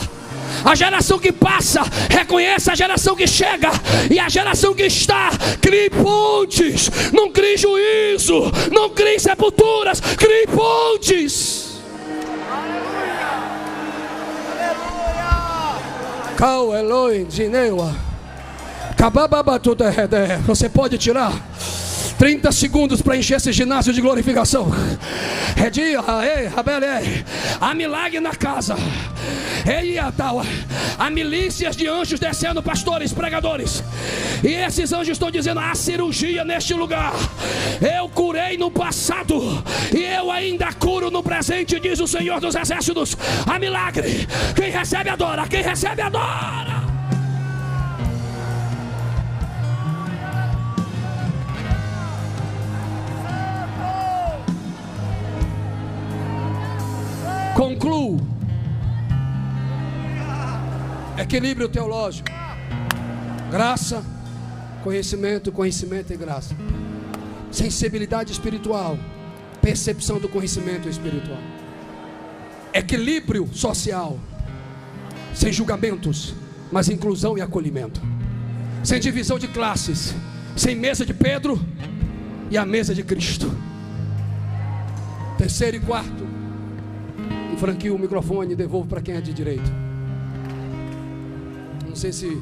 A geração que passa reconhece a geração que chega. E a geração que está crie pontes. Não crie juízo, não crie sepulturas, crie pontes. Aleluia! Aleluia! Cal Elohim Gineua. Você pode tirar 30 segundos para encher esse ginásio de glorificação. É dia, há milagre na casa. Há milícias de anjos descendo, pastores, pregadores. E esses anjos estão dizendo: há cirurgia neste lugar. Eu curei no passado e eu ainda curo no presente, diz o Senhor dos Exércitos. Há milagre. Quem recebe adora, quem recebe adora. Concluo. Equilíbrio teológico. Graça, conhecimento, conhecimento e graça. Sensibilidade espiritual, percepção do conhecimento espiritual. Equilíbrio social, sem julgamentos, mas inclusão e acolhimento. Sem divisão de classes, sem mesa de Pedro e a mesa de Cristo. Terceiro e quarto, franquio o microfone e devolvo para quem é de direito. Não sei se...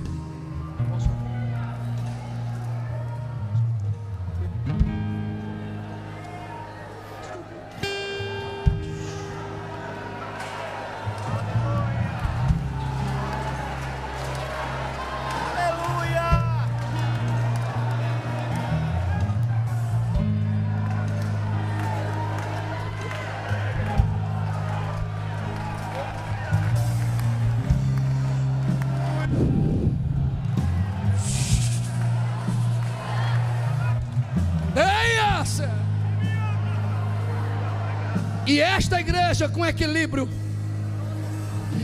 E esta igreja com equilíbrio,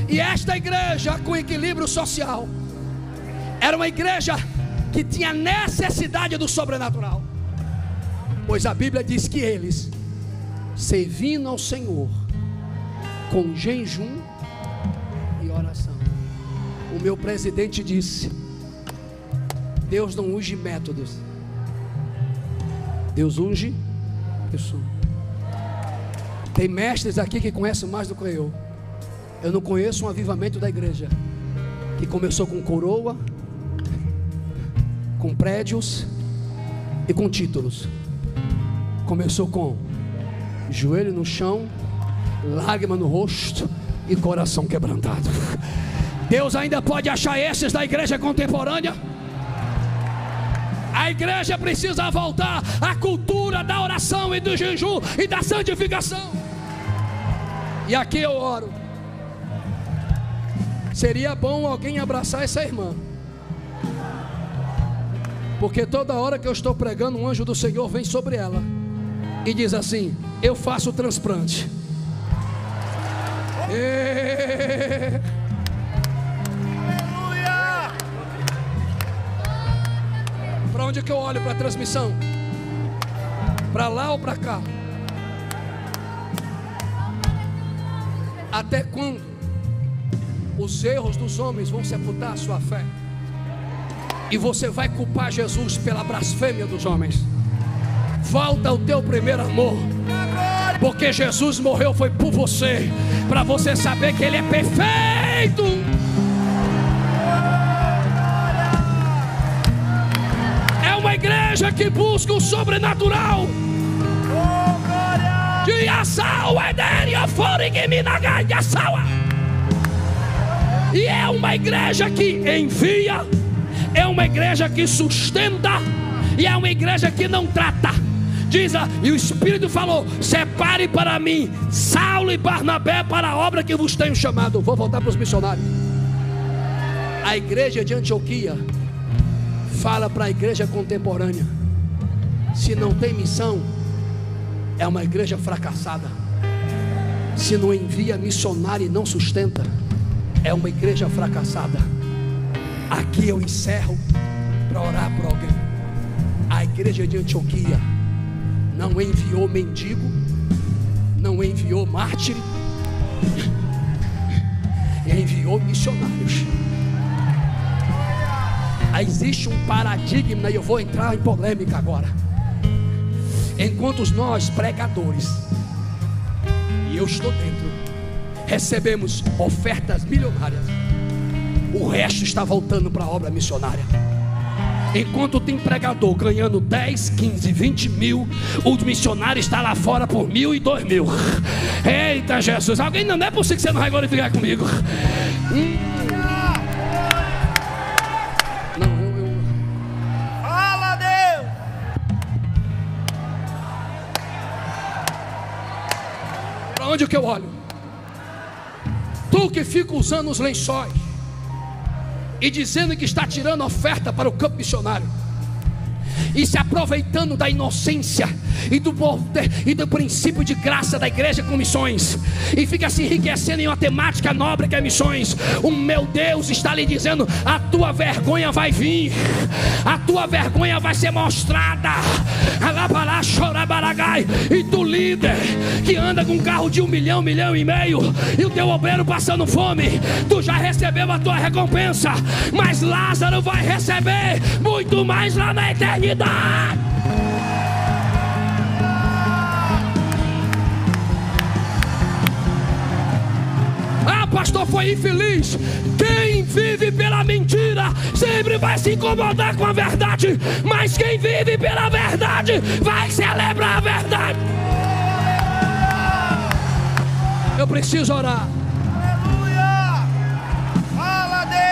e esta igreja com equilíbrio social, era uma igreja que tinha necessidade do sobrenatural, pois a Bíblia diz que eles, servindo ao Senhor com jejum e oração. O meu presidente disse: Deus não unge métodos, Deus unge pessoas. Tem mestres aqui que conhecem mais do que eu. Eu não conheço um avivamento da igreja que começou com coroa, com prédios e com títulos. Começou com joelho no chão, lágrima no rosto e coração quebrantado. Deus ainda pode achar esses da igreja contemporânea. A igreja precisa voltar à cultura da oração e do jejum e da santificação. E aqui eu oro. Seria bom alguém abraçar essa irmã, porque toda hora que eu estou pregando, um anjo do Senhor vem sobre ela e diz assim: eu faço o transplante. Aleluia! Para onde que eu olho? Para a transmissão? Para lá ou para cá? Até quando os erros dos homens vão sepultar a sua fé? E você vai culpar Jesus pela blasfêmia dos homens? Volta ao teu primeiro amor, porque Jesus morreu foi por você, para você saber que Ele é perfeito. É uma igreja que busca o sobrenatural. De Yassau, Edéria, Forigminagai, Yassau. E é uma igreja que envia, é uma igreja que sustenta, e é uma igreja que não trata. E o Espírito falou: separe para mim Saulo e Barnabé para a obra que vos tenho chamado. Vou voltar para os missionários. A igreja de Antioquia fala para a igreja contemporânea: se não tem missão, é uma igreja fracassada. Se não envia missionário e não sustenta, é uma igreja fracassada. Aqui eu encerro para orar por alguém. A igreja de Antioquia não enviou mendigo, não enviou mártir, enviou missionários. Existe um paradigma, e eu vou entrar em polêmica agora. Enquanto nós pregadores, e eu estou dentro, recebemos ofertas milionárias, o resto está voltando para a obra missionária. Enquanto tem pregador ganhando 10, 15, 20 mil, o missionário está lá fora por 1.000 e 2.000. Eita Jesus, alguém não é possível que você não vai glorificar comigo. Fala, Deus! Para onde que eu olho? Tu que fica usando os lençóis e dizendo que está tirando oferta para o campo missionário, e se aproveitando da inocência e do princípio de graça da igreja com missões, e fica se enriquecendo em uma temática nobre que é missões. O meu Deus está lhe dizendo: a tua vergonha vai vir, a tua vergonha vai ser mostrada. E tu, líder, que anda com um carro de 1 milhão, 1,5 milhão, e o teu obreiro passando fome, tu já recebeu a tua recompensa, mas Lázaro vai receber muito mais lá na eternidade. Ah, pastor, foi infeliz. Quem vive pela mentira sempre vai se incomodar com a verdade, mas quem vive pela verdade vai celebrar a verdade. Eu preciso orar. Aleluia! Fala, Deus!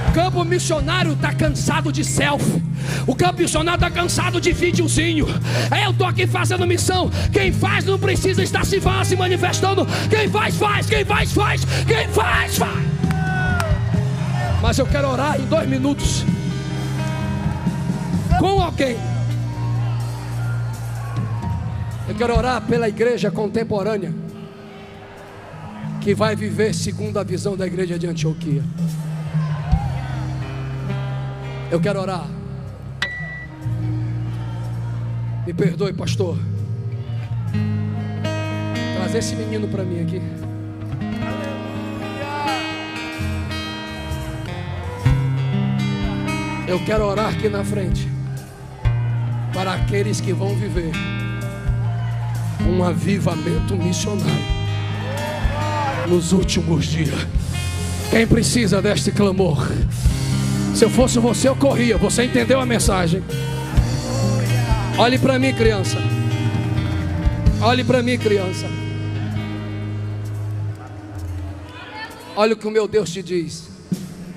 O campo missionário está cansado de selfie. O campo missionário está cansado de videozinho. Eu estou aqui fazendo missão. Quem faz não precisa estar se manifestando. Quem faz, faz. Quem faz, faz. Quem faz, faz. Mas eu quero orar em 2 minutos com alguém. Eu quero orar pela igreja contemporânea que vai viver segundo a visão da igreja de Antioquia. Eu quero orar. Me perdoe, pastor. Traz esse menino para mim aqui. Eu quero orar aqui na frente para aqueles que vão viver um avivamento missionário nos últimos dias. Quem precisa deste clamor? Se eu fosse você, eu corria. Você entendeu a mensagem? Olhe para mim, criança. Olhe para mim, criança. Olha o que o meu Deus te diz.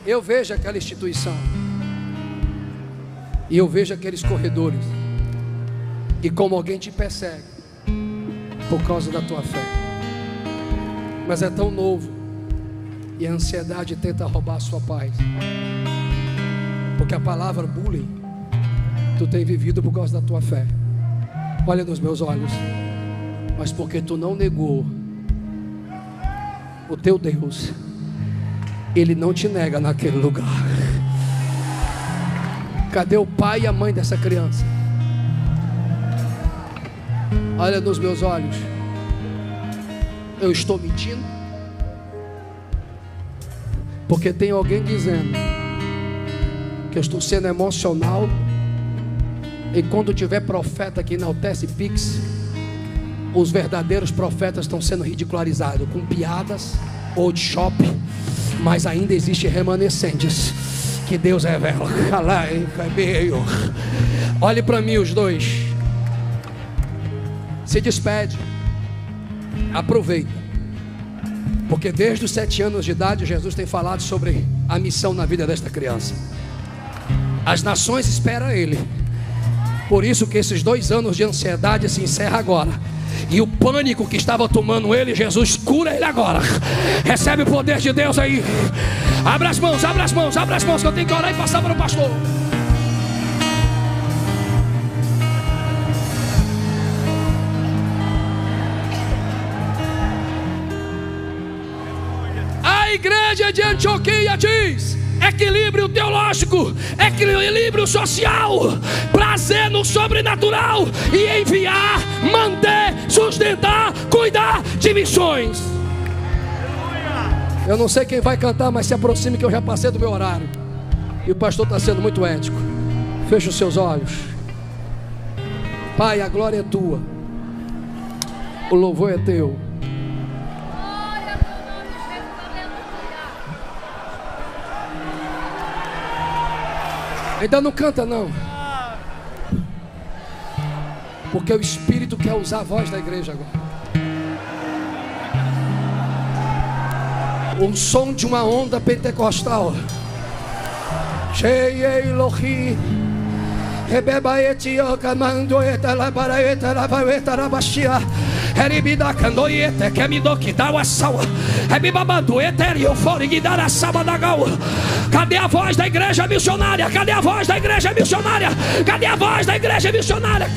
Eu vejo aquela instituição. E eu vejo aqueles corredores, e como alguém te persegue por causa da tua fé, mas é tão novo, e a ansiedade tenta roubar a sua paz, porque a palavra bullying tu tem vivido por causa da tua fé. Olha nos meus olhos, mas porque tu não negou o teu Deus, Ele não te nega naquele lugar. Cadê o pai e a mãe dessa criança? Olha nos meus olhos. Eu estou mentindo? Porque tem alguém dizendo que eu estou sendo emocional, e quando tiver profeta que enaltece Pix, os verdadeiros profetas estão sendo ridicularizados com piadas ou de shopping, mas ainda existe remanescentes que Deus revela. Olhe para mim os dois. Se despede. Aproveita. Porque desde os 7 anos de idade Jesus tem falado sobre a missão na vida desta criança. As nações esperam Ele. Por isso que esses 2 anos de ansiedade se encerram agora. E o pânico que estava tomando ele, Jesus cura ele agora. Recebe o poder de Deus aí. Abra as mãos, abra as mãos, abra as mãos, que eu tenho que orar e passar para o pastor. A igreja de Antioquia diz: equilíbrio teológico, equilíbrio social, prazer no sobrenatural e enviar, manter, sustentar, cuidar de missões. Eu não sei quem vai cantar, mas se aproxime que eu já passei do meu horário. E o pastor está sendo muito ético. Feche os seus olhos. Pai, a glória é tua, o louvor é teu. Ainda não canta não, porque o Espírito quer usar a voz da igreja agora. O som de uma onda pentecostal. Cheia Elohi, rebeba etioca mando etala para etala para etala baixia. Heribida candoiete que me do que dá o assau. Rebibabando eterio fora que dá a saba da gal. Cadê a voz da igreja missionária? Cadê a voz da igreja missionária? Cadê a voz da igreja missionária?